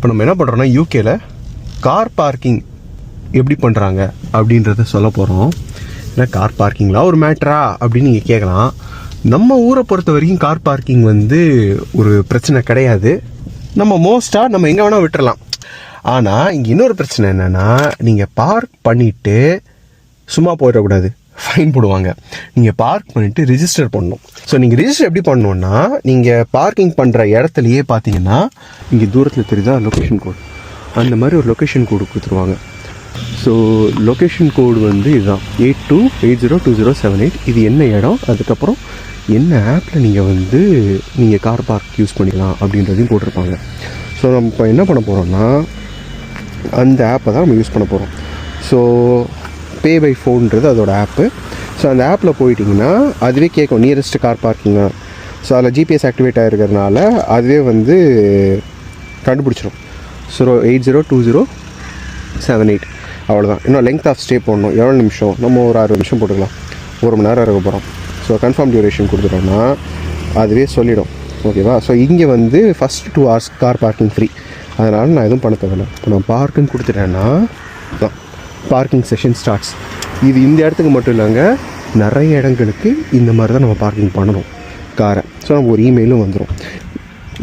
இப்போ நம்ம என்ன பண்ணுறோன்னா யூகேல கார் பார்க்கிங் எப்படி பண்ணுறாங்க அப்படின்றத சொல்ல போகிறோம். ஏன்னா கார் பார்க்கிங்லாம் ஒரு மேட்ரா அப்படின்னு நீங்கள் கேட்கலாம். நம்ம ஊரை பொறுத்த வரைக்கும் கார் பார்க்கிங் வந்து ஒரு பிரச்சனை கிடையாது. நம்ம மோஸ்ட்டாக நம்ம எங்கே வேணால் விட்டுறலாம். ஆனால் இங்கே இன்னொரு பிரச்சனை என்னென்னா, நீங்கள் பார்க் பண்ணிவிட்டு சும்மா போயிடக்கூடாது, ஃபைன் போடுவாங்க. நீங்கள் பார்க் பண்ணிவிட்டு ரிஜிஸ்டர் பண்ணணும். ஸோ நீங்கள் ரிஜிஸ்டர் எப்படி பண்ணணுன்னா, நீங்கள் பார்க்கிங் பண்ணுற இடத்துலையே பார்த்தீங்கன்னா இங்கே தூரத்தில் தெரியுதா லொக்கேஷன் கோட், அந்த மாதிரி ஒரு லொக்கேஷன் கோடு கொடுத்துருவாங்க. ஸோ லொக்கேஷன் கோடு வந்து இதுதான் 82802078. இது என்ன இடம், அதுக்கப்புறம் என்ன ஆப்பில் நீங்கள் கார் பார்க் யூஸ் பண்ணிக்கலாம் அப்படின்றதையும் போட்டிருப்பாங்க. ஸோ நம்ம இப்போ என்ன பண்ண போகிறோம்னா, அந்த ஆப்பை தான் நம்ம யூஸ் பண்ண போகிறோம். ஸோ பே பை ஃபோன்றது அதோட ஆப்பு. ஸோ அந்த ஆப்பில் போயிட்டிங்கன்னா அதுவே கேட்கும் நியரஸ்ட் கார் பார்க்கிங்கா. ஸோ அதில் ஜிபிஎஸ் ஆக்டிவேட் ஆகிருக்கிறதுனால அதுவே கண்டுபிடிச்சிடும். ஸோ 802078 அவ்வளோதான். இன்னும் லெங்த் ஆஃப் ஸ்டே போடணும், எவ்வளோ நிமிஷம், நம்ம ஒரு 60 நிமிஷம் போட்டுக்கலாம், 1 மணி நேரம் இருக்க போகிறோம். ஸோ கன்ஃபார்ம் டியூரேஷன் கொடுத்துட்டோம்னா அதுவே சொல்லிடும். ஓகேவா? ஸோ இங்கே first 2 hours car parking free. அதனால் நான் எதுவும் பண்ண தேவையில்லை. இப்போ நான் பார்க்குன்னு கொடுத்துட்டேன்னா தான் பார்க்கிங் செஷன் ஸ்டார்ட்ஸ். இது இந்த இடத்துக்கு மட்டும் இல்லைங்க, நிறைய இடங்களுக்கு இந்த மாதிரி தான் நம்ம பார்க்கிங் பண்ணணும் காரை. ஸோ நம்ம ஒரு இமெயிலும் வந்துடும்.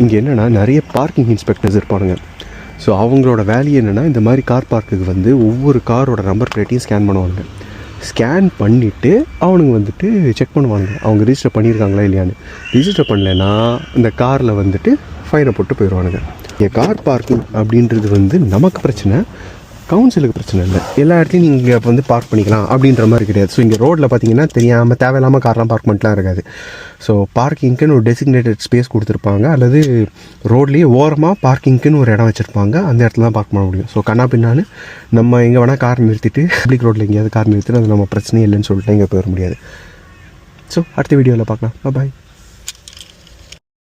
இங்கே என்னென்னா நிறைய பார்க்கிங் இன்ஸ்பெக்டர்ஸ் இருப்பானுங்க. ஸோ அவங்களோட வேல்யூ என்னென்னா, இந்த மாதிரி கார் பார்க்குக்கு ஒவ்வொரு காரோட நம்பர் பிளேட்டையும் ஸ்கேன் பண்ணுவாங்க. ஸ்கேன் பண்ணிவிட்டு அவனுங்க செக் பண்ணுவாங்க அவங்க ரிஜிஸ்டர் பண்ணியிருக்காங்களா இல்லையான்னு. ரிஜிஸ்டர் பண்ணலைன்னா இந்த காரில் ஃபைனை போட்டு போயிடுவானுங்க. கார் பார்க்கிங் அப்படின்றது நமக்கு பிரச்சனை, கவுன்சிலுக்கு பிரச்சனை இல்லை. எல்லா இடத்துலையும் நீங்கள் பார்க் பண்ணிக்கலாம் அப்படின்ற மாதிரி கிடையாது. ஸோ இங்கே ரோட்டில் பார்த்தீங்கன்னா தெரியாமல் தேவையில்லாமல் கார்லாம் பார்க் பண்ணிட்டுலாம் இருக்காது. ஸோ பார்க்கிங்க்குன்னு ஒரு டெசிக்னேட்டட் ஸ்பேஸ் கொடுத்துருப்பாங்க, அல்லது ரோட்லேயே ஓரமாக பார்க்கிங்க்குன்னு ஒரு இடம் வச்சுருப்பாங்க. அந்த இடத்துல தான் பார்க் பண்ண முடியும். ஸோ கண்ணா பின்னான்னு நம்ம எங்கே வேணால் கார் நிறுத்திட்டு பப்ளிக் ரோட்டில் எங்கேயாவது கார் நிறுத்திட்டு அது நம்ம பிரச்சனையே இல்லைன்னு சொல்லிட்டு இங்கே போயிட முடியாது. ஸோ அடுத்த வீடியோவில் பார்க்கலாம். பாய்.